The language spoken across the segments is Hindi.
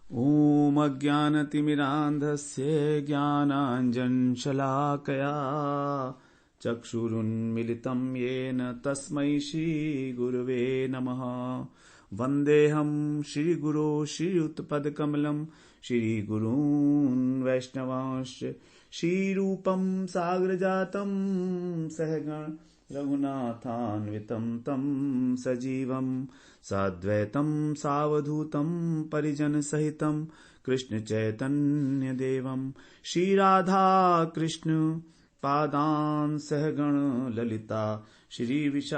ॐ अज्ञानतिमिरान्धस्य ज्ञानाञ्जनशलाकया चक्षुरुन्मिलितं येन तस्मै श्रीगुरवे नमः। वन्देऽहं श्रीगुरो श्रीयुतपदकमलं श्रीगुरून् वैष्णवांश्च श्रीरूपं सागरजातं सहगण रघुनाथान्वितं तं सजीवं साद्वैतं सावधूतं परिजनसहितं कृष्णचैतन्यदेवं श्रीराधा कृष्ण पादान् सहगण ललिता श्रीविशाखान्वितांश्च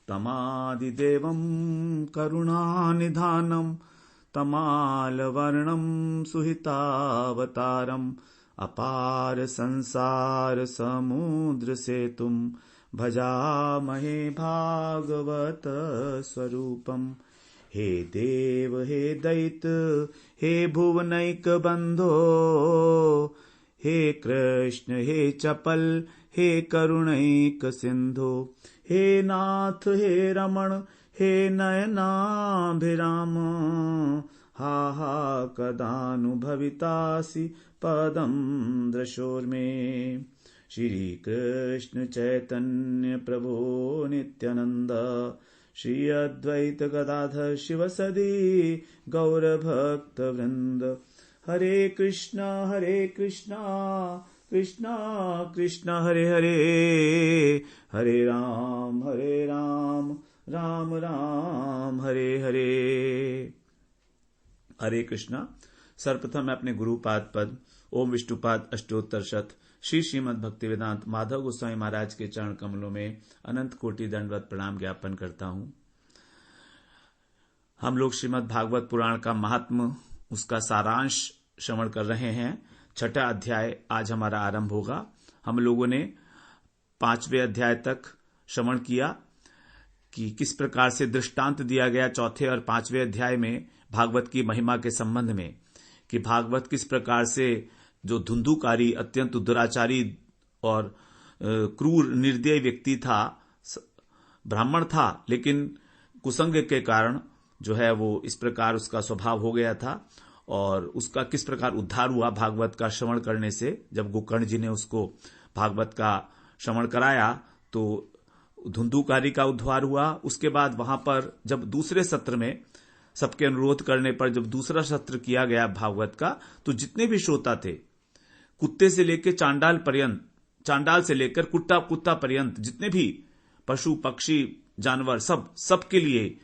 तमादिदेवं करुणानिधानं तमालवर्णं सुहितावतारम् अपार संसार समुद्र सेतुं भजामहे भागवत स्वरूपम्। हे देव हे दैत हे भुवनैक बंधो हे कृष्ण हे चपल हे करुणैक सिंधो हे नाथ हे रमण हे नयनाभिराम हा हा कदानुभवितासि पदं दृशोर्मे। श्री कृष्ण चैतन्य प्रभो नित्यानंद श्री अद्वैत गदाधर शिवसदि गौरभक्त वृंद। हरे कृष्णा कृष्णा कृष्णा हरे हरे, हरे राम राम राम हरे हरे। हरे कृष्णा। सर्वप्रथम मैं अपने गुरुपाद पद ओम विष्णुपाद अष्टोत्तर शत श्री श्रीमद् भक्तिवेदांत माधव गोस्वामी महाराज के चरण कमलों में अनंत कोटि दंडवत प्रणाम ज्ञापन करता हूं। हम लोग श्रीमद् भागवत पुराण का महात्म, उसका सारांश श्रवण कर रहे हैं। छठा अध्याय आज हमारा आरंभ होगा। हम लोगों ने 5वें अध्याय तक श्रवण किया कि किस प्रकार से दृष्टांत दिया गया चौथे और 5वें अध्याय में भागवत की महिमा के संबंध में, कि भागवत किस प्रकार से जो धुंधुकारी, अत्यंत दुराचारी और क्रूर निर्दयी व्यक्ति था, ब्राह्मण था, लेकिन कुसंग के कारण जो है वो इस प्रकार उसका स्वभाव हो गया था, और उसका किस प्रकार उद्धार हुआ भागवत का श्रवण करने से। जब गोकर्ण जी ने उसको भागवत का श्रवण कराया तो धुंधुकारी का उद्धार हुआ। उसके बाद वहां पर जब दूसरे सत्र में सबके अनुरोध करने पर जब दूसरा सत्र किया गया भागवत का, तो जितने भी श्रोता थे, कुत्ते से लेकर चांडाल पर्यंत, चांडाल से लेकर कुत्ता पर्यंत, जितने भी पशु पक्षी जानवर, सबके लिए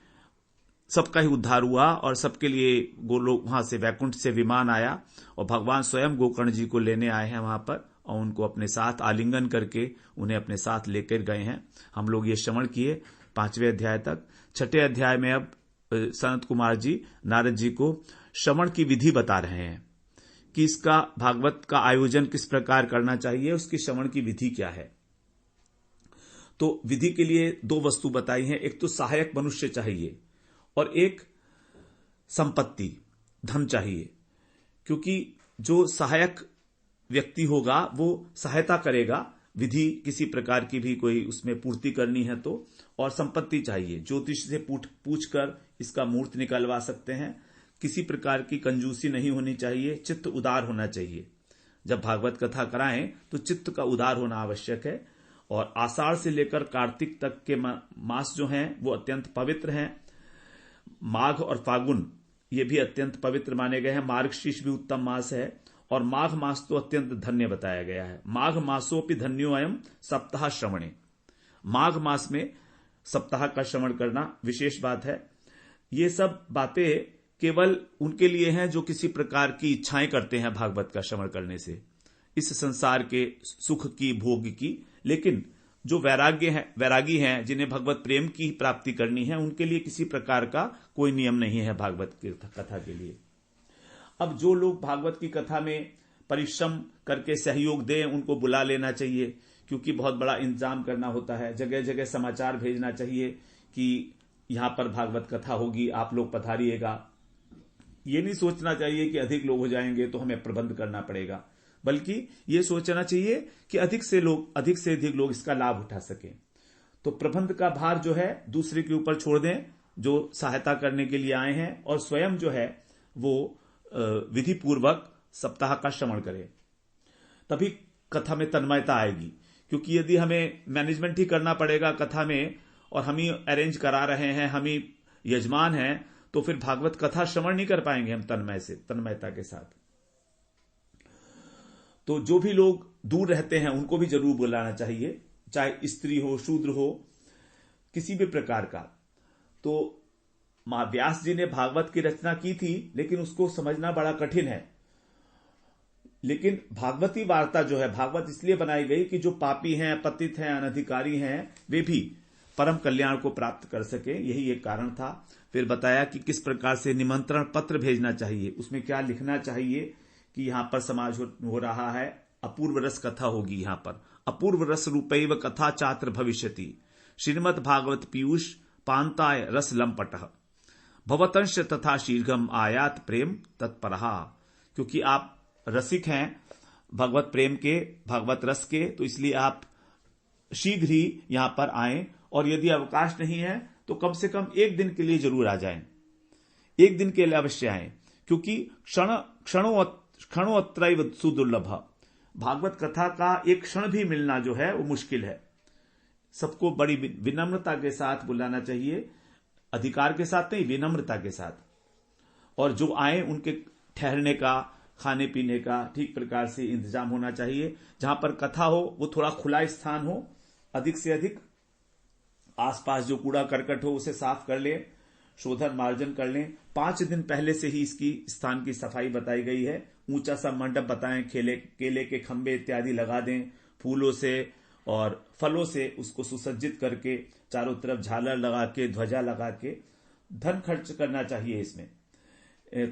सबका ही उद्धार हुआ, और सबके लिए गोलोक वहां से वैकुंठ से विमान आया और भगवान स्वयं गोकर्ण जी को लेने आए हैं वहां पर, और उनको अपने साथ आलिंगन करके उन्हें अपने साथ लेकर गए हैं। हम लोग ये श्रवण किए 5वें अध्याय तक। छठे अध्याय में अब सनत कुमार जी नारद जी को श्रवण की विधि बता रहे हैं कि इसका भागवत का आयोजन किस प्रकार करना चाहिए, उसकी श्रवण की विधि क्या है। तो विधि के लिए 2 वस्तु बताई हैं। एक तो सहायक मनुष्य चाहिए और एक संपत्ति, धन चाहिए, क्योंकि जो सहायक व्यक्ति होगा वो सहायता करेगा, विधि किसी प्रकार की भी कोई उसमें पूर्ति करनी है तो। और संपत्ति चाहिए, ज्योतिष से पूछकर इसका मूर्त निकलवा सकते हैं। किसी प्रकार की कंजूसी नहीं होनी चाहिए, चित्त उदार होना चाहिए। जब भागवत कथा कराएं तो चित्त का उदार होना आवश्यक है। और आषाढ़ से लेकर कार्तिक तक के मास जो हैं वो अत्यंत पवित्र हैं। माघ और फागुन ये भी अत्यंत पवित्र माने गए हैं। मार्गशीर्ष भी उत्तम मास है, और माघ मास तो अत्यंत धन्य बताया गया है। माघ मासोपि धन्यो अयम सप्ताह श्रवणे। माघ मास में सप्ताह का श्रवण करना विशेष बात है। ये सब बातें केवल उनके लिए हैं जो किसी प्रकार की इच्छाएं करते हैं भागवत का श्रवण करने से, इस संसार के सुख की, भोग की। लेकिन जो वैरागी हैं, जिन्हें भगवत प्रेम की प्राप्ति करनी है, उनके लिए किसी प्रकार का कोई नियम नहीं है भागवत की कथा के लिए। अब जो लोग भागवत की कथा में परिश्रम करके सहयोग दें, उनको बुला लेना चाहिए, क्योंकि बहुत बड़ा इंतजाम करना होता है। जगह जगह समाचार भेजना चाहिए कि यहां पर भागवत कथा होगी, आप लोग पधारिएगा। ये नहीं सोचना चाहिए कि अधिक लोग हो जाएंगे तो हमें प्रबंध करना पड़ेगा, बल्कि ये सोचना चाहिए कि अधिक से अधिक लोग इसका लाभ उठा सकें। तो प्रबंध का भार जो है दूसरे के ऊपर छोड़ दें, जो सहायता करने के लिए आए हैं और स्वयं जो है वो विधि पूर्वक सप्ताह का श्रवण करें, तभी कथा में तन्मयता आएगी। क्योंकि यदि हमें मैनेजमेंट ही करना पड़ेगा कथा में और हम ही अरेंज करा रहे हैं, हम ही यजमान हैं, तो फिर भागवत कथा श्रवण नहीं कर पाएंगे हम तन्मयता के साथ। तो जो भी लोग दूर रहते हैं उनको भी जरूर बुलाना चाहिए, चाहे स्त्री हो, शूद्र हो, किसी भी प्रकार का। तो मां व्यास जी ने भागवत की रचना की थी, लेकिन उसको समझना बड़ा कठिन है। लेकिन भागवती वार्ता जो है, भागवत इसलिए बनाई गई कि जो पापी हैं, पतित हैं, अनधिकारी हैं, वे भी परम कल्याण को प्राप्त कर सके, यही एक कारण था। फिर बताया कि किस प्रकार से निमंत्रण पत्र भेजना चाहिए, उसमें क्या लिखना चाहिए कि यहां पर समाज हो रहा है, अपूर्व रस कथा होगी। यहां पर अपूर्व रस रूपैव कथा चात्र भविष्यति, श्रीमद् भागवत पीयूष पांताय रस लंपटः, भवतंश तथा शीर्घम आयात प्रेम तत्परहा। क्योंकि आप रसिक हैं भगवत प्रेम के, भगवत रस के, तो इसलिए आप शीघ्र ही यहां पर आएं। और यदि अवकाश नहीं है तो कम से कम एक दिन के लिए जरूर आ जाएं, एक दिन के लिए अवश्य आएं। क्योंकि क्षणोत्रैव सुदुर्लभ, भागवत कथा का एक क्षण भी मिलना जो है वो मुश्किल है। सबको बड़ी विनम्रता के साथ बुलाना चाहिए, अधिकार के साथ नहीं, विनम्रता के साथ। और जो आए उनके ठहरने का, खाने पीने का ठीक प्रकार से इंतजाम होना चाहिए। जहां पर कथा हो वो थोड़ा खुला स्थान हो, अधिक से अधिक आसपास जो कूड़ा करकट हो उसे साफ कर लें, शोधन मार्जन कर लें। 5 दिन पहले से ही इसकी स्थान की सफाई बताई गई है। ऊंचा सा मंडप बताएं, केले के खंबे इत्यादि लगा दें, फूलों से और फलों से उसको सुसज्जित करके, चारों तरफ झालर लगा के, ध्वजा लगा के। धन खर्च करना चाहिए इसमें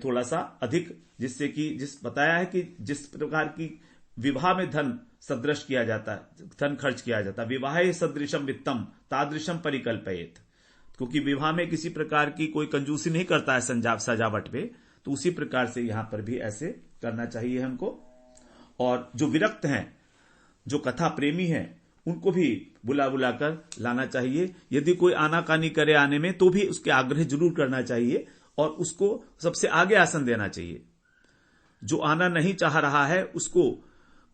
थोड़ा सा अधिक, जिससे कि बताया है कि जिस प्रकार की विवाह में धन सदृश किया जाता है, धन खर्च किया जाता है, विवाहे सदृशम वित्तम तादृशम परिकल्पयेत। क्योंकि विवाह में किसी प्रकार की कोई कंजूसी नहीं करता है सजावट पे, तो उसी प्रकार से यहां पर भी ऐसे करना चाहिए हमको। और जो विरक्त हैं, जो कथा प्रेमी हैं, उनको भी बुला कर लाना चाहिए। यदि कोई आनाकानी करे आने में, तो भी उसके आग्रह जरूर करना चाहिए और उसको सबसे आगे आसन देना चाहिए। जो आना नहीं चाह रहा है उसको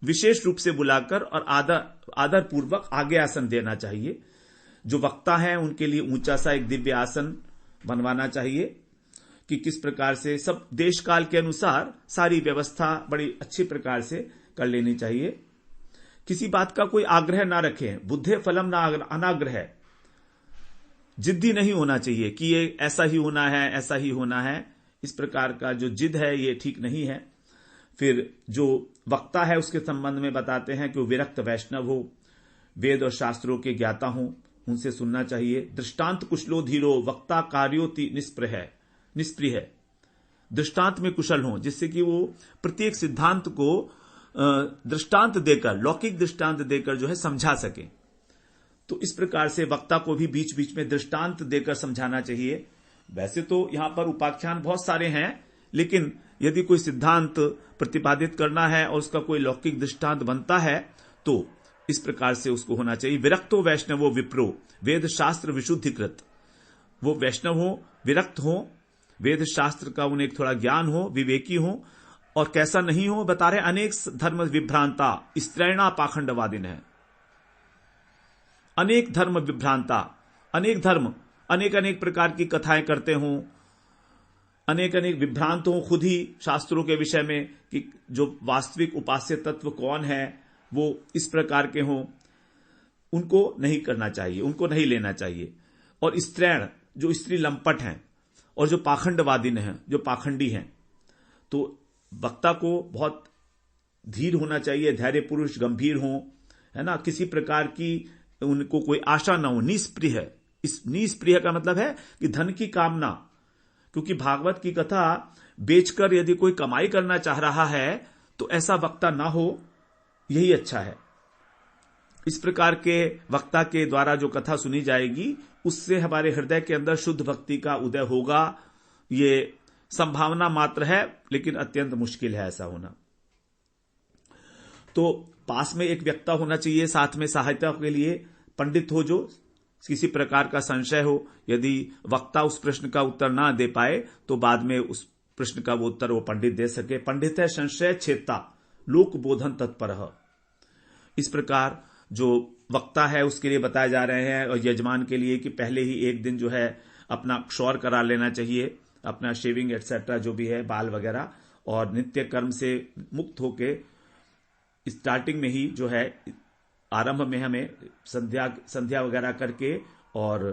विशेष रूप से बुलाकर और आदर पूर्वक आगे आसन देना चाहिए। जो वक्ता है उनके लिए ऊंचा सा एक दिव्य आसन बनवाना चाहिए कि किस प्रकार से सब देश काल के अनुसार सारी व्यवस्था बड़ी अच्छी प्रकार से कर लेनी चाहिए। किसी बात का कोई आग्रह ना रखें, बुद्धे फलम ना अनाग्रह, जिद्दी नहीं होना चाहिए कि ये ऐसा ही होना है, ऐसा ही होना है। इस प्रकार का जो जिद है ये ठीक नहीं है। फिर जो वक्ता है उसके संबंध में बताते हैं कि वो विरक्त वैष्णव हो, वेद और शास्त्रों के ज्ञाता हो, उनसे सुनना चाहिए। दृष्टांत कुशलो धीरो वक्ता कार्योति निष्प्रिय, दृष्टांत में कुशल हो, जिससे कि वो प्रत्येक सिद्धांत को दृष्टांत देकर, लौकिक दृष्टांत देकर जो है समझा सके। तो इस प्रकार से वक्ता को भी बीच बीच में दृष्टांत देकर समझाना चाहिए। वैसे तो यहां पर उपाख्यान बहुत सारे हैं, लेकिन यदि कोई सिद्धांत प्रतिपादित करना है और उसका कोई लौकिक दृष्टांत बनता है तो इस प्रकार से उसको होना चाहिए। विरक्तो वैष्णवो विप्रो वेद शास्त्र विशुद्धिकृत, वो वैष्णव हो, विरक्त हो, वेद शास्त्र का उन्हें थोड़ा ज्ञान हो, विवेकी हो। और कैसा नहीं हो बता रहे, अनेक धर्म विभ्रांता स्त्रैणा पाखंडवादिन है। अनेक धर्म विभ्रांता, अनेक धर्म अनेक प्रकार की कथाएं करते हों, अनेक विभ्रांत हों खुद ही शास्त्रों के विषय में कि जो वास्तविक उपास्य तत्व कौन है वो इस प्रकार के हों, उनको नहीं करना चाहिए, उनको नहीं लेना चाहिए। और स्त्रैण, जो स्त्री लंपट हैं और जो पाखंडवादिन हैं, जो पाखंडी हैं, तो वक्ता को बहुत धीर होना चाहिए, धैर्य पुरुष, गंभीर हो, है ना, किसी प्रकार की उनको कोई आशा ना हो, निष्प्रिय है। इस निष्प्रिय का मतलब है कि धन की कामना, क्योंकि भागवत की कथा बेचकर यदि कोई कमाई करना चाह रहा है तो ऐसा वक्ता ना हो, यही अच्छा है। इस प्रकार के वक्ता के द्वारा जो कथा सुनी जाएगी उससे हमारे हृदय के अंदर शुद्ध भक्ति का उदय होगा। ये संभावना मात्र है, लेकिन अत्यंत मुश्किल है ऐसा होना। तो पास में एक वक्ता होना चाहिए, साथ में सहायता के लिए पंडित हो जो किसी प्रकार का संशय हो, यदि वक्ता उस प्रश्न का उत्तर ना दे पाए तो बाद में उस प्रश्न का वो उत्तर वो पंडित दे सके। पंडित है संशय छेदता, लोक बोधन तत्परः। इस प्रकार जो वक्ता है उसके लिए बताए जा रहे हैं, और यजमान के लिए कि पहले ही एक दिन जो है अपना क्षौर करा लेना चाहिए, अपना शेविंग एटसेट्रा जो भी है, बाल वगैरह, और नित्य कर्म से मुक्त होके स्टार्टिंग में ही जो है आरंभ में हमें संध्या वगैरह करके और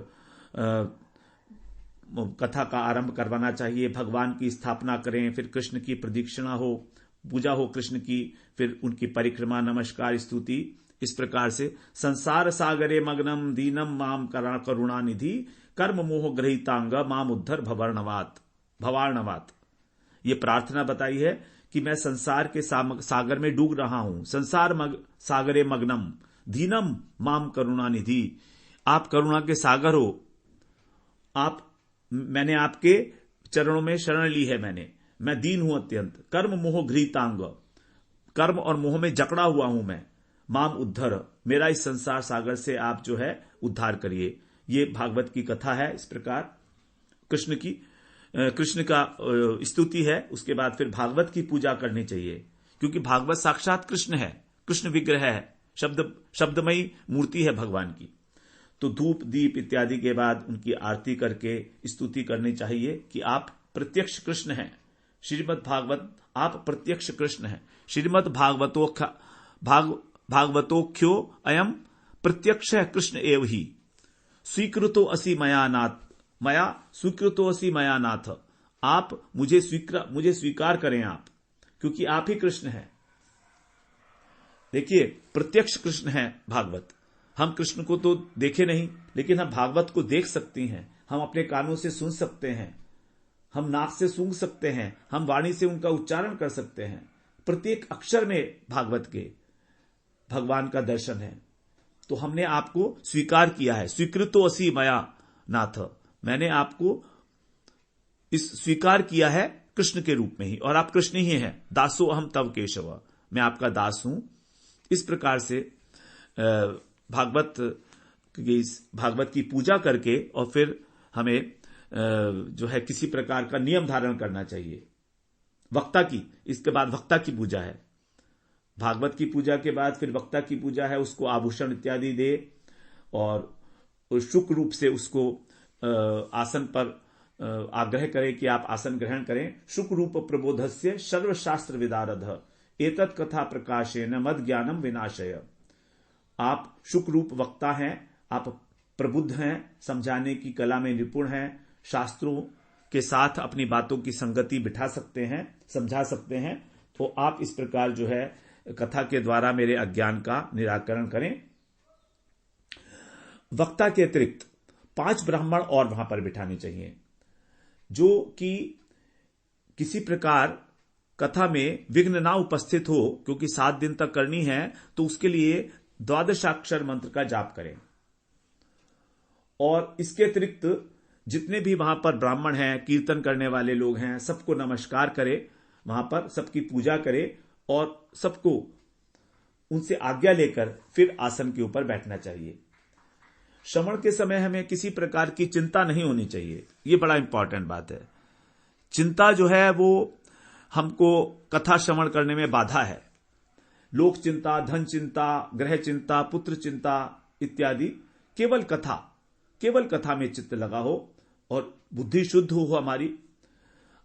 कथा का आरंभ करवाना चाहिए। भगवान की स्थापना करें, फिर कृष्ण की प्रदक्षिणा हो, पूजा हो कृष्ण की, फिर उनकी परिक्रमा, नमस्कार, स्तुति। इस प्रकार से संसार सागरे मग्नम दीनम माम करुणा निधि कर्म मोह ग्रहितांग माम उद्धर भवार्णवात। ये प्रार्थना बताई है कि मैं संसार के सागर में डूब रहा हूं। संसार सागरे मग्नम दीनम माम करुणा निधि, आप करुणा के सागर हो, मैंने आपके चरणों में शरण ली है, मैं दीन हूं अत्यंत। कर्म मोह घृतांग, कर्म और मोह में जकड़ा हुआ हूं मैं। माम उद्धर, मेरा इस संसार सागर से आप जो है उद्धार करिए। ये भागवत की कथा है। इस प्रकार कृष्ण का स्तुति है। उसके बाद फिर भागवत की पूजा करनी चाहिए, क्योंकि भागवत साक्षात कृष्ण है, कृष्ण विग्रह है, शब्दमयी मूर्ति है भगवान की। तो धूप दीप इत्यादि के बाद उनकी आरती करके स्तुति करनी चाहिए कि आप प्रत्यक्ष कृष्ण हैं। श्रीमद् भागवत, आप प्रत्यक्ष कृष्ण हैं। श्रीमद् भागवतोख्यो अयम प्रत्यक्ष है कृष्ण एव ही, स्वीकृतो असि मया स्वीकृतो असि मया नाथ। आप मुझे स्वीकार करें आप, क्योंकि आप ही कृष्ण हैं। देखिए, प्रत्यक्ष कृष्ण है भागवत। हम कृष्ण को तो देखे नहीं, लेकिन हम भागवत को देख सकते हैं, हम अपने कानों से सुन सकते हैं, हम नाक से सूंघ सकते हैं, हम वाणी से उनका उच्चारण कर सकते हैं। प्रत्येक अक्षर में भागवत के भगवान का दर्शन है। तो हमने आपको स्वीकार किया है, स्वीकृतो असि मया नाथ, मैंने आपको इस स्वीकार किया है कृष्ण के रूप में ही, और आप कृष्ण ही हैं। दासो अहम तव केशव, मैं आपका दास हूं। इस प्रकार से भागवत की पूजा करके और फिर हमें जो है किसी प्रकार का नियम धारण करना चाहिए। वक्ता की, इसके बाद वक्ता की पूजा है। भागवत की पूजा के बाद फिर वक्ता की पूजा है, उसको आभूषण इत्यादि दे और शुक रूप से उसको आसन पर आग्रह करे कि आप आसन ग्रहण करें। शुक रूप प्रबोधस्य सर्वशास्त्र विदारध एतत् कथा प्रकाशेन मद ज्ञानम विनाशय। आप शुक रूप वक्ता हैं, आप प्रबुद्ध हैं, समझाने की कला में निपुण हैं, शास्त्रों के साथ अपनी बातों की संगति बिठा सकते हैं, समझा सकते हैं। तो आप इस प्रकार जो है कथा के द्वारा मेरे अज्ञान का निराकरण करें। वक्ता के अतिरिक्त 5 ब्राह्मण और वहां पर बिठाने चाहिए, जो कि किसी प्रकार कथा में विघ्न ना उपस्थित हो, क्योंकि 7 दिन तक करनी है। तो उसके लिए 12 मंत्र का जाप करें। और इसके अतिरिक्त जितने भी वहां पर ब्राह्मण हैं, कीर्तन करने वाले लोग हैं, सबको नमस्कार करें, वहां पर सबकी पूजा करें और सबको उनसे आज्ञा लेकर फिर आसन के ऊपर बैठना चाहिए। श्रवण के समय हमें किसी प्रकार की चिंता नहीं होनी चाहिए, ये बड़ा इंपॉर्टेंट बात है। चिंता जो है वो हमको कथा श्रवण करने में बाधा है। लोक चिंता, धन चिंता, ग्रह चिंता, पुत्र चिंता इत्यादि, केवल कथा में चित्त लगा हो और बुद्धि शुद्ध हो हमारी।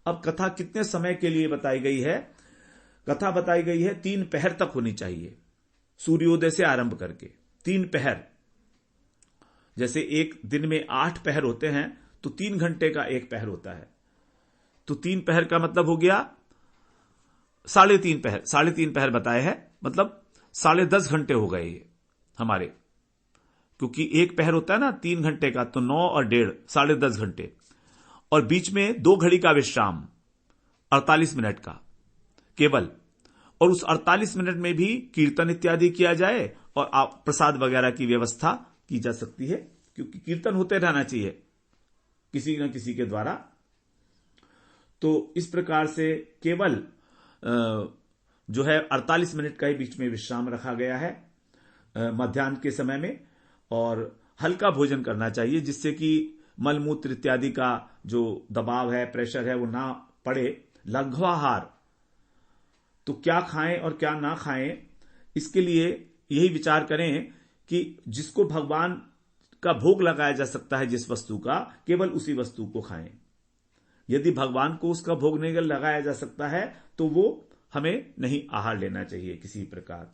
अब कथा कितने समय के लिए बताई गई है? कथा बताई गई है 3 पहर तक होनी चाहिए, सूर्योदय से आरंभ करके 3 पहर। जैसे एक दिन में 8 पहर होते हैं, तो 3 घंटे का एक पहर होता है। तो 3 पहर का मतलब हो गया 3.5 पहर। 3.5 पहर बताए हैं, मतलब 10.5 घंटे हो गए ये हमारे, क्योंकि एक पहर होता है ना 3 घंटे का, तो 9 और 1.5 10.5 घंटे। और बीच में 2 घड़ी का विश्राम 48 मिनट का केवल। और उस 48 मिनट में भी कीर्तन इत्यादि किया जाए और प्रसाद वगैरह की व्यवस्था की जा सकती है, क्योंकि कीर्तन होते रहना चाहिए किसी न किसी के द्वारा। तो इस प्रकार से केवल जो है 48 मिनट का ही बीच में विश्राम रखा गया है मध्याह्न के समय में। और हल्का भोजन करना चाहिए, जिससे कि मलमूत्र इत्यादि का जो दबाव है, प्रेशर है, वो ना पड़े। लघ्वाहार, तो क्या खाएं और क्या ना खाएं, इसके लिए यही विचार करें कि जिसको भगवान का भोग लगाया जा सकता है जिस वस्तु का, केवल उसी वस्तु को खाएं। यदि भगवान को उसका भोग नहीं लगाया जा सकता है तो वो हमें नहीं आहार लेना चाहिए किसी प्रकार।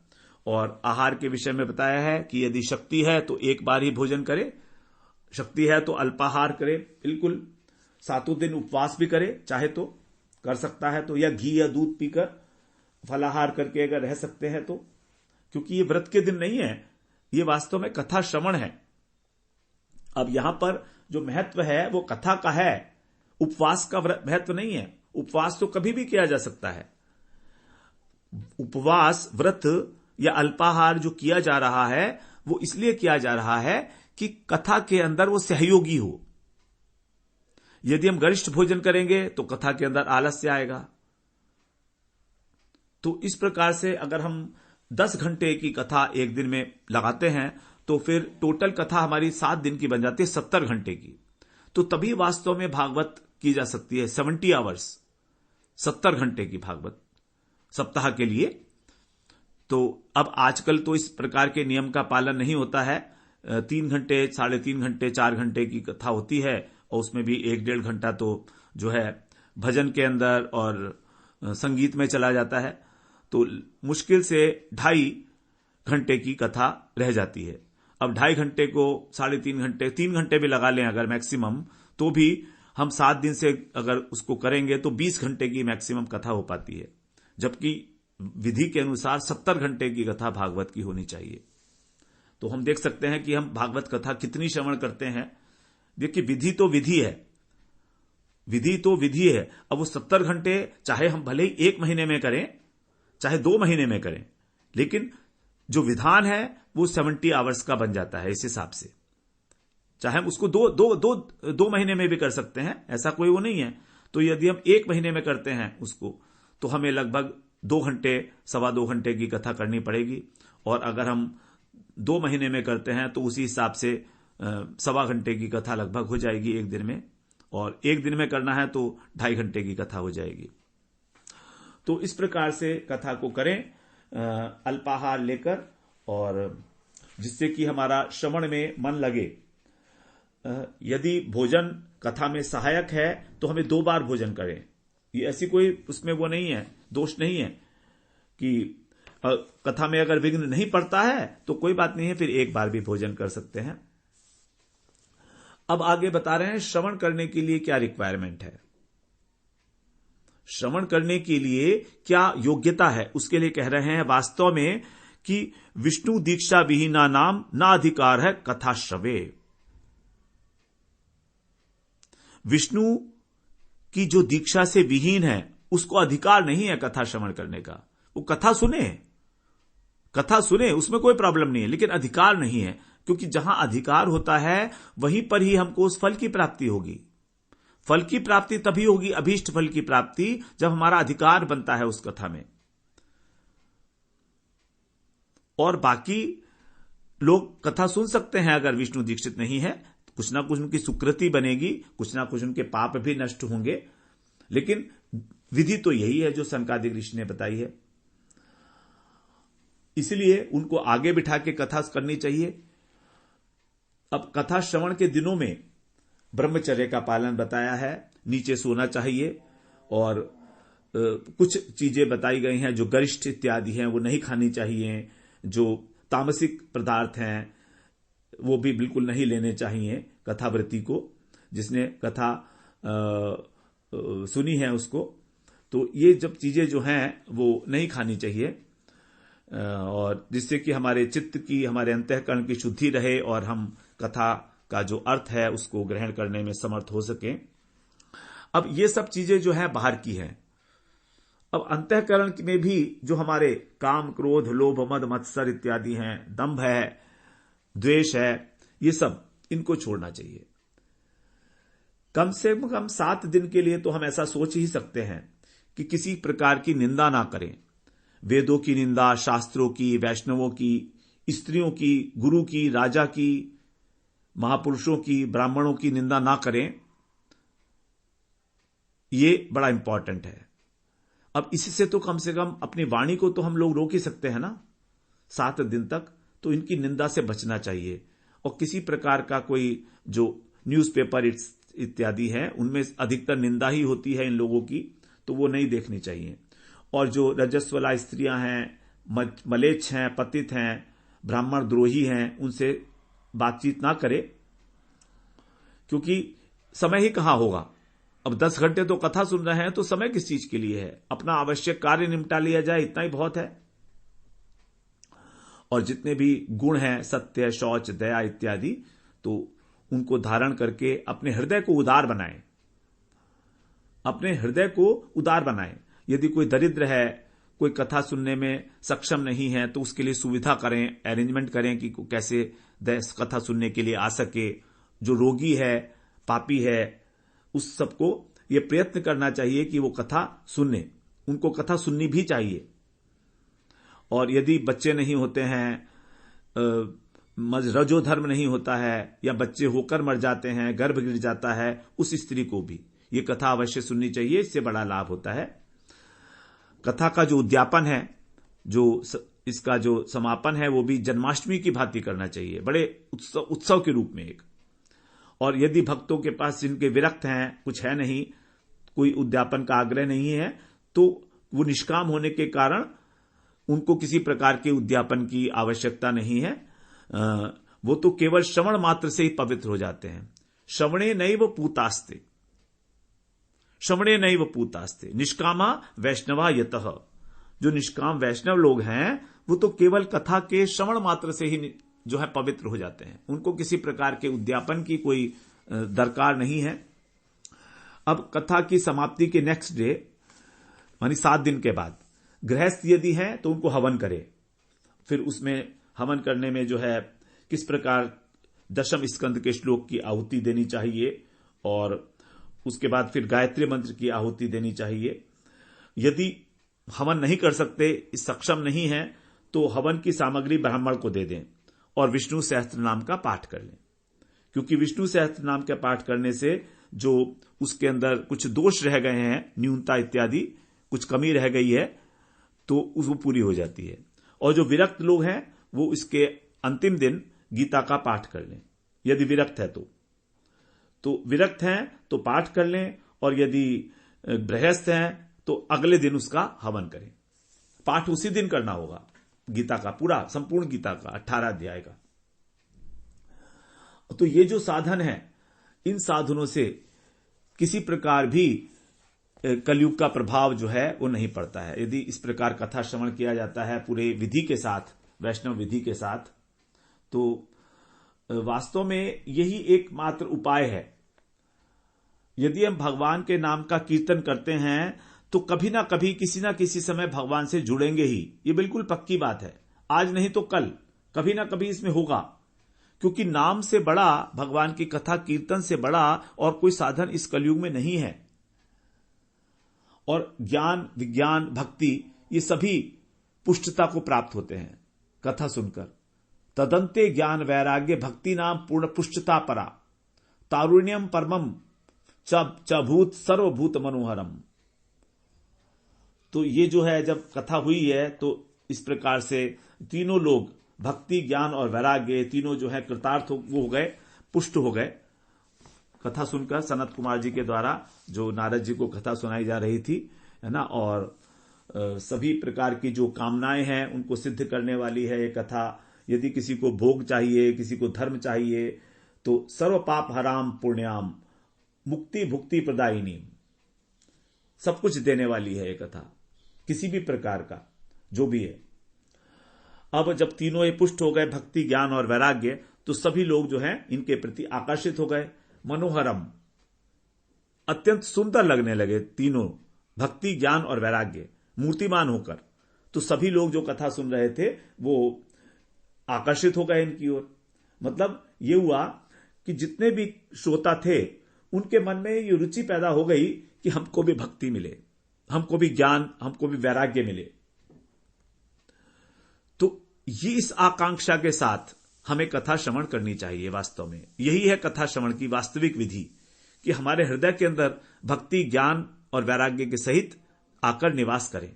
और आहार के विषय में बताया है कि यदि शक्ति है तो एक बार ही भोजन करे, शक्ति है तो अल्पाहार करे, बिल्कुल 7 दिन उपवास भी करे, चाहे तो कर सकता है तो, या घी या दूध पीकर फलाहार करके अगर रह सकते हैं तो, क्योंकि ये व्रत के दिन नहीं है, ये वास्तव में कथा श्रवण है। अब यहां पर जो महत्व है वो कथा का है, उपवास का महत्व नहीं है। उपवास तो कभी भी किया जा सकता है। उपवास, व्रत या अल्पाहार जो किया जा रहा है वो इसलिए किया जा रहा है कि कथा के अंदर वो सहयोगी हो। यदि हम गरिष्ठ भोजन करेंगे तो कथा के अंदर आलस्य आएगा। तो इस प्रकार से अगर हम 10 घंटे की कथा एक दिन में लगाते हैं तो फिर टोटल कथा हमारी 7 दिन की बन जाती है, 70 घंटे की। तो तभी वास्तव में भागवत की जा सकती है 70 आवर्स, 70 घंटे की भागवत सप्ताह के लिए। तो अब आजकल तो इस प्रकार के नियम का पालन नहीं होता है। 3 घंटे, 3.5 घंटे, 4 घंटे की कथा होती है और उसमें भी 1-1.5 घंटा तो जो है भजन के अंदर और संगीत में चला जाता है। तो मुश्किल से 2.5 घंटे की कथा रह जाती है। अब 2.5 घंटे को 3.5 घंटे, 3 घंटे भी लगा लें अगर मैक्सिमम, तो भी हम 7 दिन से अगर उसको करेंगे तो 20 घंटे की मैक्सिमम कथा हो पाती है, जबकि विधि के अनुसार 70 घंटे की कथा भागवत की होनी चाहिए। तो हम देख सकते हैं कि हम भागवत कथा कितनी श्रवण करते हैं। देखिए, विधि तो विधि है, विधि तो विधि है। अब वो 70 घंटे चाहे हम भले ही 1 महीने में करें, चाहे 2 महीने में करें, लेकिन जो विधान है वो 70 आवर्स का बन जाता है। इस हिसाब से चाहे हम उसको दो महीने में भी कर सकते हैं, ऐसा कोई वो नहीं है। तो यदि हम 1 महीने में करते हैं उसको, तो हमें लगभग 2 घंटे, 2.25 घंटे की कथा करनी पड़ेगी। और अगर हम 2 महीने में करते हैं तो उसी हिसाब से 1.25 घंटे की कथा लगभग हो जाएगी एक दिन में। और 1 दिन में करना है तो 2.5 घंटे की कथा हो जाएगी। तो इस प्रकार से कथा को करें अल्पाहार लेकर, और जिससे कि हमारा श्रवण में मन लगे। यदि भोजन कथा में सहायक है तो हमें 2 बार भोजन करें। ये ऐसी कोई उसमें वो नहीं है, दोष नहीं है कि कथा में अगर विघ्न नहीं पड़ता है तो कोई बात नहीं है, फिर 1 बार भी भोजन कर सकते हैं। अब आगे बता रहे हैं श्रवण करने के लिए क्या रिक्वायरमेंट है, श्रवण करने के लिए क्या योग्यता है। उसके लिए कह रहे हैं वास्तव में कि विष्णु दीक्षा विहीना नाम ना अधिकार है कथा श्रवे। विष्णु की जो दीक्षा से विहीन है उसको अधिकार नहीं है कथा श्रवण करने का। वो कथा सुने उसमें कोई प्रॉब्लम नहीं है, लेकिन अधिकार नहीं है, क्योंकि जहां अधिकार होता है वहीं पर ही हमको उस फल की प्राप्ति होगी। फल की प्राप्ति तभी होगी, अभीष्ट फल की प्राप्ति, जब हमारा अधिकार बनता है उस कथा में। और बाकी लोग कथा सुन सकते हैं अगर विष्णु दीक्षित नहीं है, कुछ ना कुछ उनकी सुकृति बनेगी, कुछ ना कुछ उनके पाप भी नष्ट होंगे, लेकिन विधि तो यही है जो सनकादिक ऋषि ने बताई है। इसलिए उनको आगे बिठा के कथा करनी चाहिए। अब कथा श्रवण के दिनों में ब्रह्मचर्य का पालन बताया है, नीचे सोना चाहिए, और कुछ चीजें बताई गई हैं जो गरिष्ठ इत्यादि हैं वो नहीं खानी चाहिए, जो तामसिक पदार्थ हैं वो भी बिल्कुल नहीं लेने चाहिए कथावृत्ति को, जिसने कथा सुनी है उसको। तो ये जब चीजें जो हैं वो नहीं खानी चाहिए, और जिससे कि हमारे चित्त की, हमारे अंतःकरण की शुद्धि रहे और हम कथा का जो अर्थ है उसको ग्रहण करने में समर्थ हो सके। अब ये सब चीजें जो है बाहर की हैं। अब अंतःकरण में भी जो हमारे काम, क्रोध, लोभ, मद, मत्सर इत्यादि हैं, दंभ है, द्वेष है, ये सब इनको छोड़ना चाहिए। कम से कम 7 दिन के लिए तो हम ऐसा सोच ही सकते हैं कि किसी प्रकार की निंदा ना करें। वेदों की निंदा, शास्त्रों की, वैष्णवों की, स्त्रियों की, गुरु की, राजा की, महापुरुषों की, ब्राह्मणों की निंदा ना करें, ये बड़ा इंपॉर्टेंट है। अब इससे तो कम से कम अपनी वाणी को तो हम लोग रोक ही सकते हैं ना 7 दिन तक, तो इनकी निंदा से बचना चाहिए। और किसी प्रकार का कोई जो न्यूज़पेपर इत्यादि है उनमें अधिकतर निंदा ही होती है इन लोगों की, तो वो नहीं देखनी चाहिए। और जो रजस्वला स्त्रियां हैं, मलेच्छ हैं, पतित हैं, ब्राह्मण द्रोही हैं, उनसे बातचीत ना करे, क्योंकि समय ही कहां होगा। अब 10 घंटे तो कथा सुन रहे हैं, तो समय किस चीज के लिए है? अपना आवश्यक कार्य निपटा लिया जाए, इतना ही बहुत है। और जितने भी गुण हैं, सत्य, शौच, दया इत्यादि, तो उनको धारण करके अपने हृदय को उदार बनाएं, अपने हृदय को उदार बनाएं। यदि कोई दरिद्र है, कोई कथा सुनने में सक्षम नहीं है, तो उसके लिए सुविधा करें, अरेंजमेंट करें कि कैसे कथा सुनने के लिए आ सके। जो रोगी है, पापी है, उस सबको यह प्रयत्न करना चाहिए कि वो कथा सुने, उनको कथा सुननी भी चाहिए। और यदि बच्चे नहीं होते हैं, रजोधर्म नहीं होता है, या बच्चे होकर मर जाते हैं, गर्भ गिर जाता है, उस स्त्री को भी ये कथा अवश्य सुननी चाहिए। इससे बड़ा लाभ होता है। कथा का जो उद्यापन है, जो इसका जो समापन है, वो भी जन्माष्टमी की भांति करना चाहिए, बड़े उत्सव के रूप में एक। और यदि भक्तों के पास जिनके विरक्त हैं, कुछ है नहीं, कोई उद्यापन का आग्रह नहीं है, तो वो निष्काम होने के कारण उनको किसी प्रकार के उद्यापन की आवश्यकता नहीं है। वो तो केवल श्रवण मात्र से ही पवित्र हो जाते हैं। श्रवणे नैव पूतास्ते, श्रवणे नैव पूतास्ते, निष्कामा वैष्णवा यतः। जो निष्काम वैष्णव लोग हैं, वो तो केवल कथा के श्रवण मात्र से ही जो है पवित्र हो जाते हैं। उनको किसी प्रकार के उद्यापन की कोई दरकार नहीं है। अब कथा की समाप्ति के नेक्स्ट डे, यानी 7 दिन के बाद, गृहस्थ यदि है तो उनको हवन करे। फिर उसमें हवन करने में जो है किस प्रकार 10वें स्कंद के श्लोक की आहुति देनी चाहिए, और उसके बाद फिर गायत्री मंत्र की आहुति देनी चाहिए। यदि हवन नहीं कर सकते, सक्षम नहीं है, तो हवन की सामग्री ब्राह्मण को दे दें और विष्णु सहस्त्र नाम का पाठ कर लें। क्योंकि विष्णु सहस्त्र नाम का पाठ करने से जो उसके अंदर कुछ दोष रह गए हैं, न्यूनता इत्यादि कुछ कमी रह गई है, तो वो पूरी हो जाती है। और जो विरक्त लोग हैं, वो इसके अंतिम दिन गीता का पाठ कर लें, यदि विरक्त है तो विरक्त हैं तो पाठ कर लें, और यदि गृहस्थ हैं तो अगले दिन उसका हवन करें। पाठ उसी दिन करना होगा, गीता का पूरा, संपूर्ण गीता का 18 अध्याय का। तो ये जो साधन है, इन साधनों से किसी प्रकार भी कलयुग का प्रभाव जो है वो नहीं पड़ता है। यदि इस प्रकार कथा श्रवण किया जाता है पूरे विधि के साथ, वैष्णव विधि के साथ, तो वास्तव में यही एकमात्र उपाय है। यदि हम भगवान के नाम का कीर्तन करते हैं, तो कभी ना कभी, किसी ना किसी समय भगवान से जुड़ेंगे ही। ये बिल्कुल पक्की बात है। आज नहीं तो कल, कभी ना कभी इसमें होगा। क्योंकि नाम से बड़ा, भगवान की कथा कीर्तन से बड़ा और कोई साधन इस कलयुग में नहीं है। और ज्ञान, विज्ञान, भक्ति, ये सभी पुष्टता को प्राप्त होते हैं कथा सुनकर। तदंते ज्ञान वैराग्य भक्ति नाम पूर्ण पुष्टता परा, तारुण्यम परमम चभूत सर्वभूत मनोहरम। तो ये जो है, जब कथा हुई है, तो इस प्रकार से तीनों लोग, भक्ति, ज्ञान और वैराग्य, तीनों जो है कृतार्थ हो गए, पुष्ट हो गए कथा सुनकर। सनत कुमार जी के द्वारा जो नारद जी को कथा सुनाई जा रही थी, है ना, और सभी प्रकार की जो कामनाएं हैं उनको सिद्ध करने वाली है ये कथा। यदि किसी को भोग चाहिए, किसी को धर्म चाहिए, तो सर्व पाप हराम पुण्याम मुक्ति भुक्ति प्रदायिनी, सब कुछ देने वाली है ये कथा, किसी भी प्रकार का जो भी है। अब जब तीनों ये पुष्ट हो गए, भक्ति, ज्ञान और वैराग्य, तो सभी लोग जो हैं इनके प्रति आकर्षित हो गए। मनोहरम, अत्यंत सुंदर लगने लगे तीनों, भक्ति, ज्ञान और वैराग्य, मूर्तिमान होकर। तो सभी लोग जो कथा सुन रहे थे वो आकर्षित हो गए इनकी ओर। मतलब ये हुआ कि जितने भी श्रोता थे उनके मन में ये रुचि पैदा हो गई कि हमको भी भक्ति मिले, हमको भी ज्ञान, हमको भी वैराग्य मिले। तो ये इस आकांक्षा के साथ हमें कथा श्रवण करनी चाहिए। वास्तव में यही है कथा श्रवण की वास्तविक विधि, कि हमारे हृदय के अंदर भक्ति, ज्ञान और वैराग्य के सहित आकर निवास करें।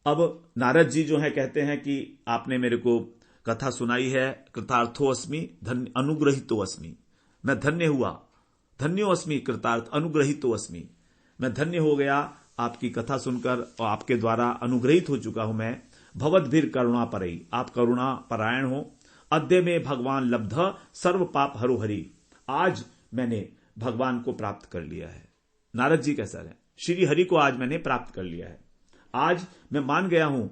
अब नारद जी जो है कहते हैं कि आपने मेरे को कथा सुनाई है, कृतार्थो अस्मि धन्य अनुग्रहितो अस्मि, मैं धन्य हुआ, धन्यो अस्मि कृतार्थ अनुग्रहितो अस्मि, मैं धन्य हो गया आपकी कथा सुनकर और आपके द्वारा अनुग्रहित हो चुका हूं मैं। भवद्भिर करुणा परई, आप करुणा परायण हो। अद्य में भगवान लब्ध सर्व पाप हरो हरि, आज मैंने भगवान को प्राप्त कर लिया है। नारद जी कैसा है, श्री हरि को आज मैंने प्राप्त कर लिया है। आज मैं मान गया हूं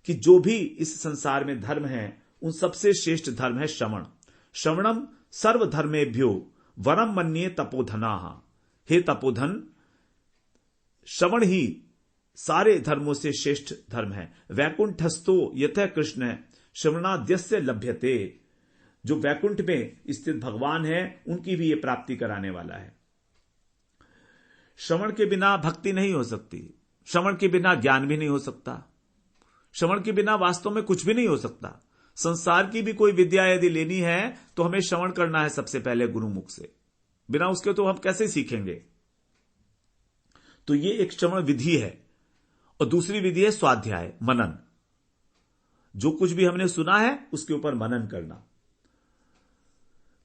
कि जो भी इस संसार में धर्म है उन सबसे श्रेष्ठ धर्म है श्रवण। श्रवणम सर्वधर्मेभ्यो वरम मन्ये तपोधनाः, हे तपोधन, श्रवण ही सारे धर्मों से श्रेष्ठ धर्म है। वैकुंठस्थो यतः कृष्ण श्रवणाद्यस्य लभ्यते, जो वैकुंठ में स्थित भगवान है उनकी भी ये प्राप्ति कराने वाला है। श्रवण के बिना भक्ति नहीं हो सकती, श्रवण के बिना ज्ञान भी नहीं हो सकता, श्रवण के बिना वास्तव में कुछ भी नहीं हो सकता। संसार की भी कोई विद्या यदि लेनी है तो हमें श्रवण करना है सबसे पहले गुरुमुख से, बिना उसके तो हम कैसे सीखेंगे। तो ये एक श्रवण विधि है। और दूसरी विधि है स्वाध्याय, मनन। जो कुछ भी हमने सुना है उसके ऊपर मनन करना।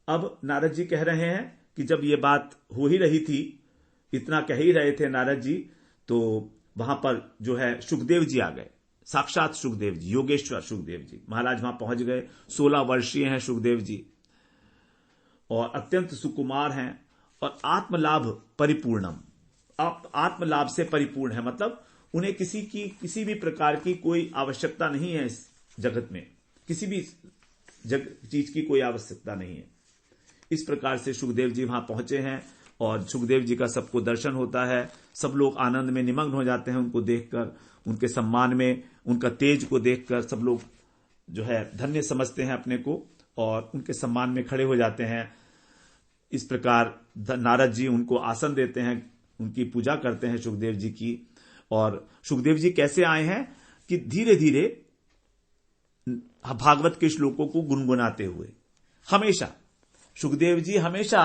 अब नारद जी कह रहे हैं कि जब ये बात हो ही रही थी, इतना कह ही रहे थे नारद जी, तो वहां पर जो है सुखदेव जी आ गए, साक्षात सुखदेव जी, योगेश्वर सुखदेव जी महाराज वहां पहुंच गए। 16 वर्षीय हैं सुखदेव जी और अत्यंत सुकुमार हैं और आत्मलाभ परिपूर्णम, आत्मलाभ से परिपूर्ण है। मतलब उन्हें किसी भी प्रकार की कोई आवश्यकता नहीं है इस जगत में, किसी भी चीज की कोई आवश्यकता नहीं है। इस प्रकार से सुखदेव जी वहां पहुंचे हैं और सुखदेव जी का सबको दर्शन होता है। सब लोग आनंद में निमग्न हो जाते हैं उनको देखकर, उनके सम्मान में, उनका तेज को देखकर सब लोग जो है धन्य समझते हैं अपने को और उनके सम्मान में खड़े हो जाते हैं। इस प्रकार नारद जी उनको आसन देते हैं, उनकी पूजा करते हैं सुखदेव जी की। और सुखदेव जी कैसे आए हैं कि धीरे धीरे भागवत के श्लोकों को गुनगुनाते हुए, हमेशा सुखदेव जी हमेशा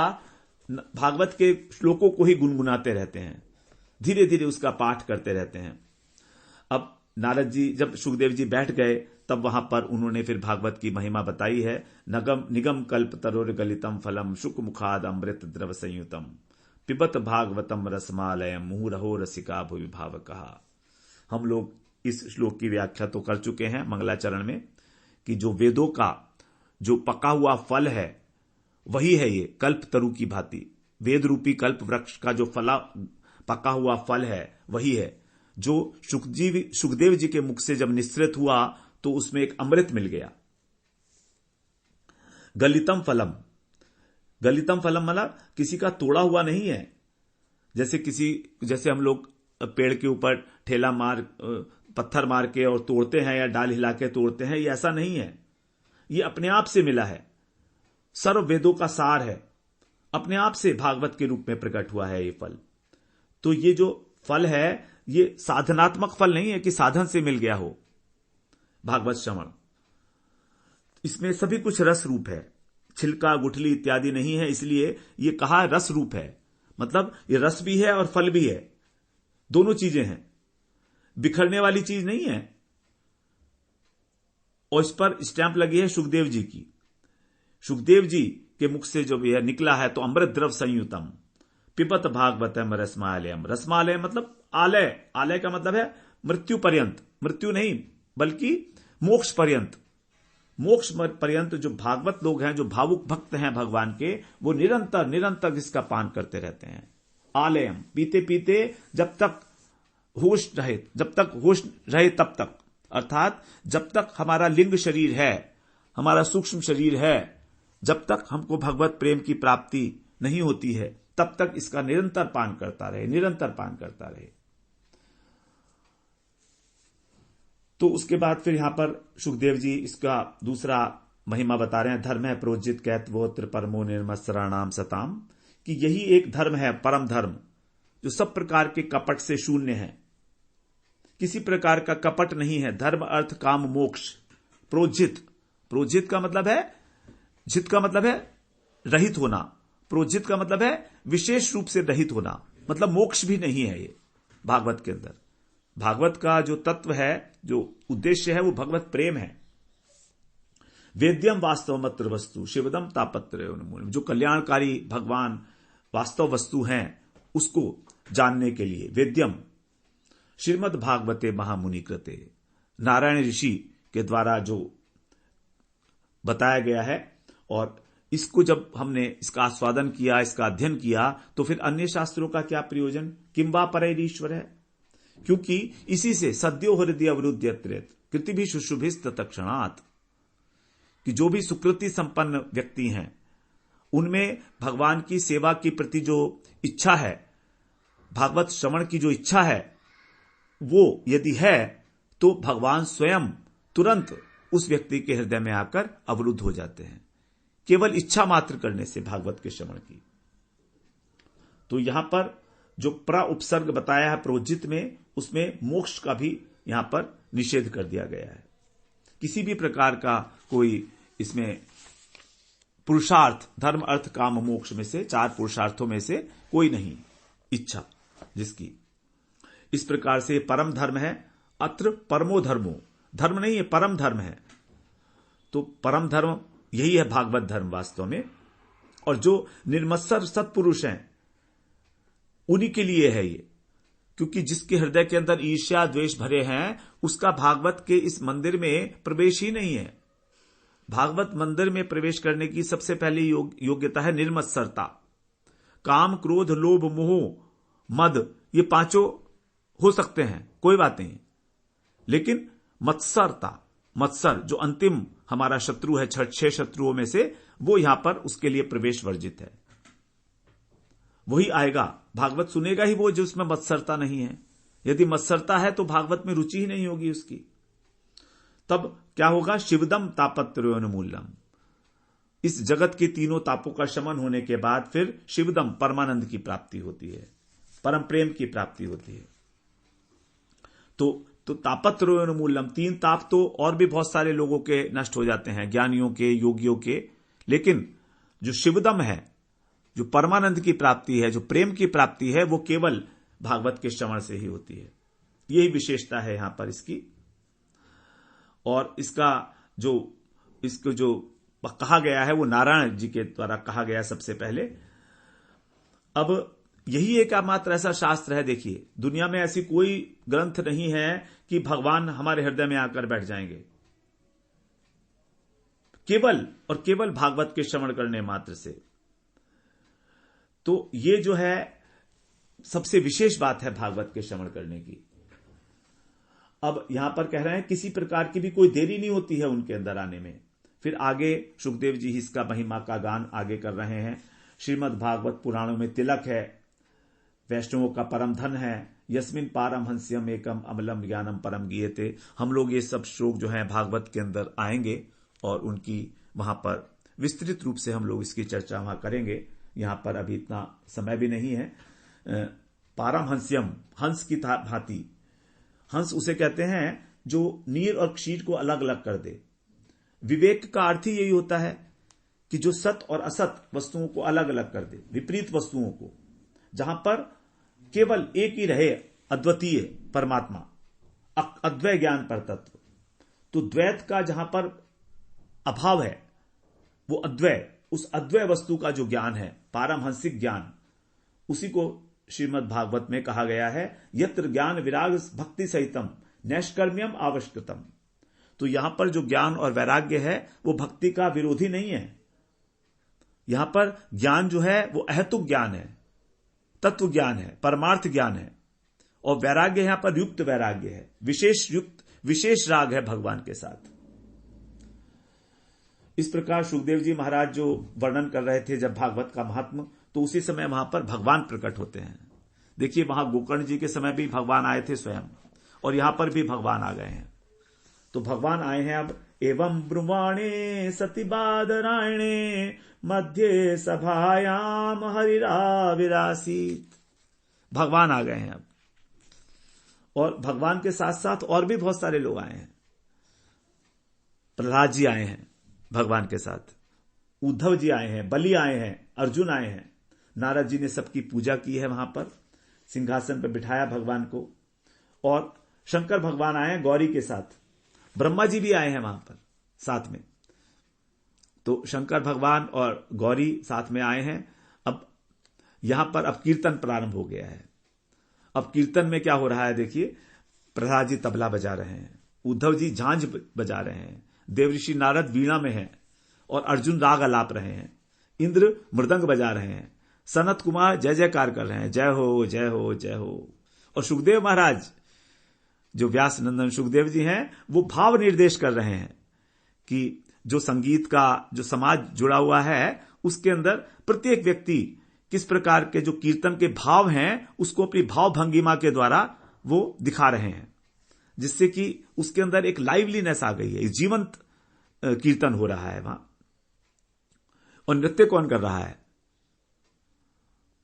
भागवत के श्लोकों को ही गुनगुनाते रहते हैं, धीरे धीरे उसका पाठ करते रहते हैं। अब नारद जी जब सुखदेव जी बैठ गए तब वहां पर उन्होंने फिर भागवत की महिमा बताई है। निगम कल्प तरोर गलितम फलम शुक मुखाद अमृत द्रव संयुतम पिबत भागवतम रसमालयम मुहुरहो रसिका भुवि भाव कहा। हम लोग इस श्लोक की व्याख्या तो कर चुके हैं मंगलाचरण में कि जो वेदों का जो पका हुआ फल है वही है ये कल्प तरु की भांति। वेद रूपी कल्प वृक्ष का जो पका हुआ फल है वही है जो सुखदेव जी के मुख से जब निस्सृत हुआ तो उसमें एक अमृत मिल गया। गलितम फलम, गलितम फलम मतलब किसी का तोड़ा हुआ नहीं है। जैसे हम लोग पेड़ के ऊपर ठेला मार पत्थर मार के और तोड़ते हैं या डाल हिला के तोड़ते हैं, ये ऐसा नहीं है। ये अपने आप से मिला है, सर्व वेदों का सार है, अपने आप से भागवत के रूप में प्रकट हुआ है ये फल। तो ये जो फल है ये साधनात्मक फल नहीं है कि साधन से मिल गया हो। भागवत श्रवण इसमें सभी कुछ रस रूप है, छिलका गुठली इत्यादि नहीं है, इसलिए ये कहा रस रूप है। मतलब ये रस भी है और फल भी है, दोनों चीजें हैं, बिखरने वाली चीज नहीं है। और इस पर स्टैंप लगी है सुखदेव जी की। सुखदेव जी के मुख से जो भी है निकला है तो अमृत द्रव संयुतम पिबत भागवतम रसमालयम। रसमालय मतलब आलय, आलय का मतलब है मृत्यु पर्यंत, मृत्यु नहीं बल्कि मोक्ष पर्यंत। मोक्ष पर्यंत जो भागवत लोग हैं, जो भावुक भक्त हैं भगवान के, वो निरंतर निरंतर इसका पान करते रहते हैं। आलयम पीते पीते जब तक होश रहे, जब तक होश रहे तब तक, अर्थात जब तक हमारा लिंग शरीर है, हमारा सूक्ष्म शरीर है, जब तक हमको भगवत प्रेम की प्राप्ति नहीं होती है तब तक इसका निरंतर पान करता रहे, निरंतर पान करता रहे। तो उसके बाद फिर यहां पर सुखदेव जी इसका दूसरा महिमा बता रहे हैं। धर्म है प्रोजित कैतवोत्र परमो निर्मत्सराणाम सताम, कि यही एक धर्म है, परम धर्म, जो सब प्रकार के कपट से शून्य है, किसी प्रकार का कपट नहीं है। धर्म अर्थ काम मोक्ष प्रोज्झित, प्रोज्झित का मतलब है, जित का मतलब है रहित होना, प्रोज्झित का मतलब है विशेष रूप से रहित होना, मतलब मोक्ष भी नहीं है ये भागवत के अंदर। भागवत का जो तत्व है, जो उद्देश्य है, वो भगवत प्रेम है। वेद्यम वास्तव मत्र वस्तु शिवदम तापत्र उन्मूलम, जो कल्याणकारी भगवान वास्तव वस्तु हैं उसको जानने के लिए वेद्यम श्रीमद् भागवते महामुनि कृते, नारायण ऋषि के द्वारा जो बताया गया है, और इसको जब हमने इसका आस्वादन किया, इसका अध्ययन किया, तो फिर अन्य शास्त्रों का क्या प्रयोजन, किंबा परैरीश्वर है, क्योंकि इसी से सद्यो हृदय अवरुद्ध्यत्रेत कृति भी शुशुभिस्त तत्क्षणात्, कि जो भी सुकृति संपन्न व्यक्ति हैं उनमें भगवान की सेवा की प्रति जो इच्छा है, भागवत श्रवण की जो इच्छा है, वो यदि है तो भगवान स्वयं तुरंत उस व्यक्ति के हृदय में आकर अवरुद्ध हो जाते हैं, केवल इच्छा मात्र करने से भागवत के श्रवण की। तो यहां पर जो प्र उपसर्ग बताया है प्रोज्झित में, उसमें मोक्ष का भी यहां पर निषेध कर दिया गया है। किसी भी प्रकार का कोई इसमें पुरुषार्थ, धर्म अर्थ काम मोक्ष में से, 4 पुरुषार्थों में से कोई नहीं इच्छा जिसकी। इस प्रकार से परम धर्म है, अत्र परमो धर्मो, धर्म नहीं है, परम धर्म है। तो परम धर्म यही है भागवत धर्म वास्तव में, और जो निर्मत्सर सत्पुरुष हैं उन्हीं के लिए है ये, क्योंकि जिसके हृदय के अंदर ईर्ष्या द्वेष भरे हैं उसका भागवत के इस मंदिर में प्रवेश ही नहीं है। भागवत मंदिर में प्रवेश करने की सबसे पहली योग्यता है निर्मत्सरता। काम, क्रोध, लोभ, मोह, मद, ये 5 हो सकते हैं, कोई बात नहीं, लेकिन मत्सरता, मत्सर जो अंतिम हमारा शत्रु है 6 शत्रुओं में से, वो यहां पर उसके लिए प्रवेश वर्जित है। वही आएगा, भागवत सुनेगा ही वो जो उसमें मत्सरता नहीं है। यदि मत्सरता है तो भागवत में रुचि ही नहीं होगी उसकी। तब क्या होगा, शिवदम तापत्रोन्मूलम, इस जगत के तीनों तापों का शमन होने के बाद फिर शिवदम परमानंद की प्राप्ति होती है, परम प्रेम की प्राप्ति होती है। तो तापत्रोन्मूलम, 3 ताप तो और भी बहुत सारे लोगों के नष्ट हो जाते हैं, ज्ञानियों के, योगियों के, लेकिन जो शिवदम है, जो परमानंद की प्राप्ति है, जो प्रेम की प्राप्ति है, वो केवल भागवत के श्रवण से ही होती है। यही विशेषता है यहां पर इसकी। और इसको जो कहा गया है वो नारायण जी के द्वारा कहा गया सबसे पहले। अब यही एक मात्र ऐसा शास्त्र है, देखिए दुनिया में ऐसी कोई ग्रंथ नहीं है कि भगवान हमारे हृदय में आकर बैठ जाएंगे। केवल और केवल भागवत के श्रवण करने मात्र से। तो ये जो है सबसे विशेष बात है भागवत के श्रवण करने की। अब यहां पर कह रहे हैं किसी प्रकार की भी कोई देरी नहीं होती है उनके अंदर आने में। फिर आगे सुखदेव जी इसका महिमा का गान आगे कर रहे हैं। श्रीमद् भागवत पुराणों में तिलक है, वैष्णवों का परम धन है, यस्मिन पारम हंस्यम एकम अमलम ज्ञानम परम गीयते। हम लोग ये सब श्लोक जो हैं भागवत के अंदर आएंगे और उनकी वहां पर विस्तृत रूप से हम लोग इसकी चर्चा वहां करेंगे। यहां पर अभी इतना समय भी नहीं है। पारम हंस्यम, हंस की भांति, हंस उसे कहते हैं जो नीर और क्षीर को अलग अलग कर दे। विवेक का अर्थ ही यही होता है कि जो सत और असत वस्तुओं को अलग अलग कर दे, विपरीत वस्तुओं को, जहां पर केवल एक ही रहे अद्वितीय परमात्मा, अद्वय ज्ञान पर तत्व। तो द्वैत का जहां पर अभाव है, वो अद्वय, उस अद्वय वस्तु का जो ज्ञान है, पारमहंसिक ज्ञान, उसी को श्रीमद् भागवत में कहा गया है यत्र ज्ञान विराग भक्ति सहितम नैष्कर्म्यम आवश्यकतम। तो यहां पर जो ज्ञान और वैराग्य है वो भक्ति का विरोधी नहीं है। यहां पर ज्ञान जो है वो अहेतुक ज्ञान है, तत्व ज्ञान है, परमार्थ ज्ञान है। और वैराग्य यहां पर युक्त वैराग्य है, विशेष राग है भगवान के साथ। इस प्रकार सुखदेव जी महाराज जो वर्णन कर रहे थे जब भागवत का महात्म, तो उसी समय वहां पर भगवान प्रकट होते हैं। देखिए वहां गोकर्ण जी के समय भी भगवान आए थे स्वयं, और यहां पर भी भगवान आ गए हैं। तो भगवान आए हैं अब। एवं ब्रुवाणे सतिबादरायणे मध्य सभायाम हरिराविरासीत। भगवान आ गए हैं अब, और भगवान के साथ साथ और भी बहुत सारे लोग आए हैं। प्रहलाद जी आए हैं भगवान के साथ, उद्धव जी आए हैं, बलि आए हैं, अर्जुन आए हैं, नारद जी ने सबकी पूजा की है, वहां पर सिंहासन पर बिठाया भगवान को, और शंकर भगवान आए हैं गौरी के साथ, ब्रह्मा जी भी आए हैं वहां पर साथ में। तो शंकर भगवान और गौरी साथ में आए हैं। अब यहां पर अब कीर्तन प्रारंभ हो गया है। अब कीर्तन में क्या हो रहा है देखिए, प्रहलाद जी तबला बजा रहे हैं, उद्धव जी झांझ बजा रहे हैं, देवऋषि नारद वीणा में हैं और अर्जुन राग अलाप रहे हैं, इंद्र मृदंग बजा रहे हैं, सनत कुमार जय जयकार कर रहे हैं, जय हो जय हो जय हो। और सुखदेव महाराज जो व्यास नंदन सुखदेव जी हैं, वो भाव निर्देश कर रहे हैं कि जो संगीत का जो समाज जुड़ा हुआ है उसके अंदर प्रत्येक व्यक्ति किस प्रकार के जो कीर्तन के भाव हैं उसको अपनी भाव भंगिमा के द्वारा वो दिखा रहे हैं, जिससे कि उसके अंदर एक लाइवलीनेस आ गई है, एक जीवंत कीर्तन हो रहा है वहां। और नृत्य कौन कर रहा है?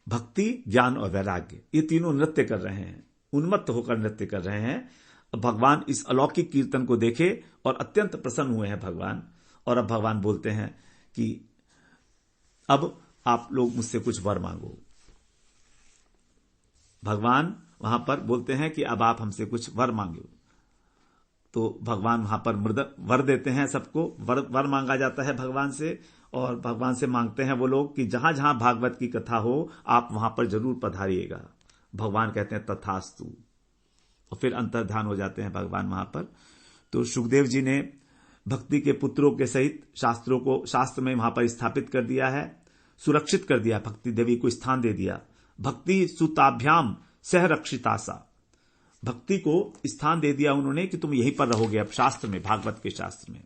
भक्ति, ज्ञान और वैराग्य, ये तीनों नृत्य कर रहे हैं, उन्मत्त होकर नृत्य कर रहे हैं। अब भगवान इस अलौकिक कीर्तन को देखे और अत्यंत प्रसन्न हुए हैं भगवान। और अब भगवान बोलते हैं कि अब आप लोग मुझसे कुछ वर मांगो। भगवान वहां पर बोलते हैं कि अब आप हमसे कुछ वर मांगो। तो भगवान वहां पर वर देते हैं, सबको वर मांगा जाता है भगवान से। और भगवान से मांगते हैं वो लोग कि जहां जहां भागवत की कथा हो आप वहां पर जरूर पधारिएगा। भगवान कहते हैं तथास्तु, और फिर अंतर्धान हो जाते हैं भगवान वहां पर। तो सुखदेव जी ने भक्ति के पुत्रों के सहित शास्त्रों को शास्त्र में वहां पर स्थापित कर दिया है, सुरक्षित कर दिया, भक्ति देवी को स्थान दे दिया। भक्ति सुताभ्याम सह रक्षितासा, भक्ति को स्थान दे दिया उन्होंने कि तुम यहीं पर रहोगे अब शास्त्र में, भागवत के शास्त्र में।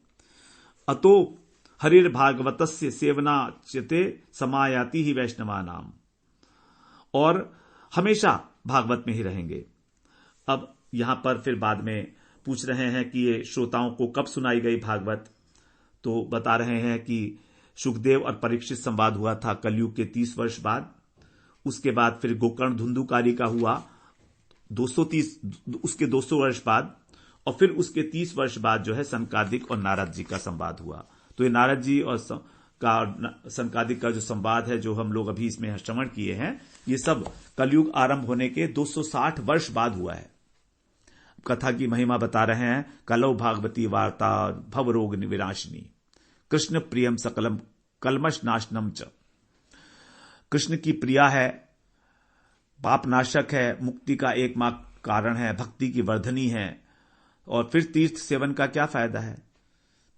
अतो हरिर भागवतस्य सेवना चते समायाति ही वैष्णवा नाम, और हमेशा भागवत में ही रहेंगे। अब यहां पर फिर बाद में पूछ रहे हैं कि ये श्रोताओं को कब सुनाई गई भागवत, तो बता रहे हैं कि सुखदेव और परीक्षित संवाद हुआ था कलयुग के 30 वर्ष बाद। उसके बाद फिर गोकर्ण धुंधुकारी का हुआ 230, उसके 200 वर्ष बाद, और फिर उसके 30 वर्ष बाद जो है सनकादिक और नारद जी का संवाद हुआ। तो ये नारद जी और सनकादिक का जो संवाद है, जो हम लोग अभी इसमें श्रवण किए हैं, ये सब कलयुग आरंभ होने के 260 वर्ष बाद हुआ है। कथा की महिमा बता रहे हैं। कलौ भागवती वार्ता भवरोग विनाशिनी, कृष्ण प्रियम सकलम कलमश नाशनम च, कृष्ण की प्रिया है, पाप नाशक है, मुक्ति का एकमात्र कारण है, भक्ति की वर्धनी है, और फिर तीर्थ सेवन का क्या फायदा है।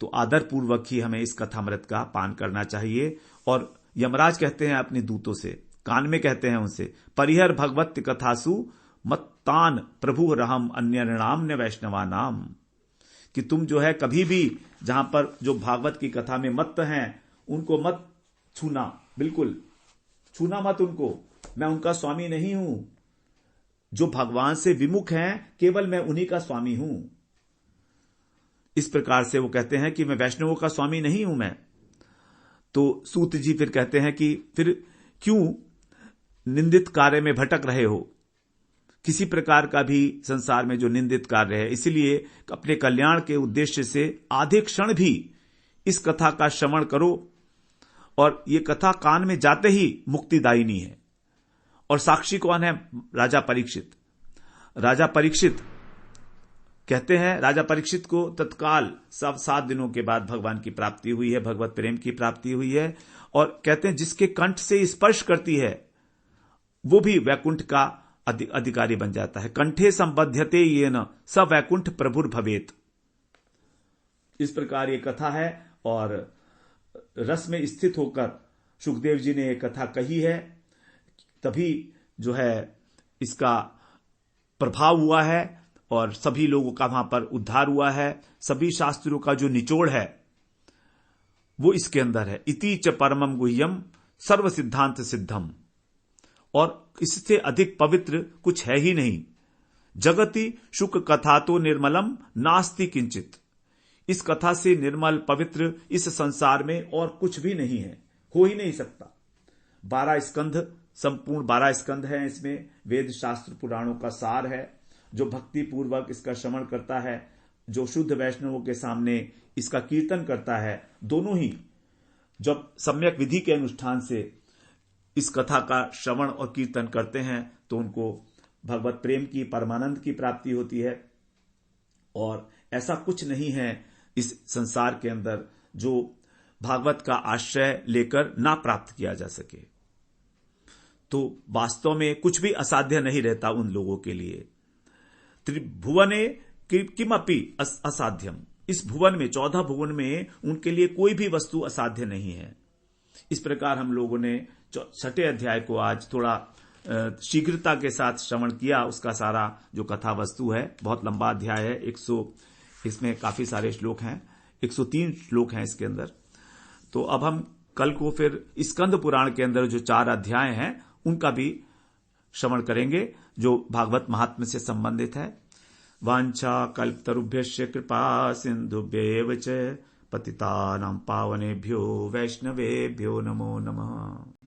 तो आदर पूर्वक ही हमें इस कथामृत का पान करना चाहिए। और यमराज कहते हैं अपने दूतों से, कान में कहते हैं उनसे, परिहर भगवत कथासु मत्तान प्रभु रहम अन्य नाम न वैष्णवा नाम, कि तुम जो है कभी भी जहां पर जो भागवत की कथा में मत्त हैं उनको मत छूना, बिल्कुल छूना मत उनको, मैं उनका स्वामी नहीं हूं। जो भगवान से विमुख हैं केवल मैं उन्हीं का स्वामी हूं। इस प्रकार से वो कहते हैं कि मैं वैष्णवों का स्वामी नहीं हूं मैं। तो सूत जी फिर कहते हैं कि फिर क्यों निंदित कार्य में भटक रहे हो, किसी प्रकार का भी संसार में जो निंदित कार्य है, इसलिए अपने कल्याण के उद्देश्य से आधे क्षण भी इस कथा का श्रवण करो। और ये कथा कान में जाते ही मुक्तिदायिनी है। और साक्षी कौन है? राजा परीक्षित। राजा परीक्षित कहते हैं, राजा परीक्षित को तत्काल 7 दिनों के बाद भगवान की प्राप्ति हुई है, भगवत प्रेम की प्राप्ति हुई है। और कहते हैं जिसके कंठ से स्पर्श करती है वो भी वैकुंठ का अधिकारी बन जाता है। कंठे संबध्यते ये न स वैकुंठ प्रभुर भवेत। इस प्रकार ये कथा है और रस में स्थित होकर सुखदेव जी ने ये कथा कही है, तभी जो है इसका प्रभाव हुआ है और सभी लोगों का वहां पर उद्धार हुआ है। सभी शास्त्रों का जो निचोड़ है वो इसके अंदर है। इति च परमम गुह्यम सर्व सिद्धांत सिद्धम, और इससे अधिक पवित्र कुछ है ही नहीं। जगति शुक कथा तो निर्मलम नास्ति किंचित, इस कथा से निर्मल पवित्र इस संसार में और कुछ भी नहीं है, हो ही नहीं सकता। 12 स्कंध, संपूर्ण 12 स्कंध हैं इसमें, वेद शास्त्र पुराणों का सार है। जो भक्ति पूर्वक इसका श्रवण करता है जो शुद्ध वैष्णवों के सामने इसका कीर्तन करता है, दोनों ही जब सम्यक विधि के अनुष्ठान से इस कथा का श्रवण और कीर्तन करते हैं तो उनको भगवत प्रेम की, परमानंद की प्राप्ति होती है। और ऐसा कुछ नहीं है इस संसार के अंदर जो भागवत का आश्रय लेकर ना प्राप्त किया जा सके। तो वास्तव में कुछ भी असाध्य नहीं रहता उन लोगों के लिए। त्रिभुवने किमपि असाध्यम, इस भुवन में, 14 भुवन में उनके लिए कोई भी वस्तु असाध्य नहीं है। इस प्रकार हम लोगों ने 6ठे अध्याय को आज थोड़ा शीघ्रता के साथ श्रवण किया। उसका सारा जो कथा वस्तु है, बहुत लंबा अध्याय है, इसमें काफी सारे श्लोक हैं, 103 श्लोक हैं इसके अंदर। तो अब हम कल को फिर स्कंद पुराण के अंदर जो 4 अध्याय हैं उनका भी श्रवण करेंगे जो भागवत महात्म्य से संबंधित है। वांछा कल्पतरुभ्यश्च कृपा सिंधुभ्यैव च पतितानां पावनेभ्यो वैष्णवेभ्यो नमो नमः।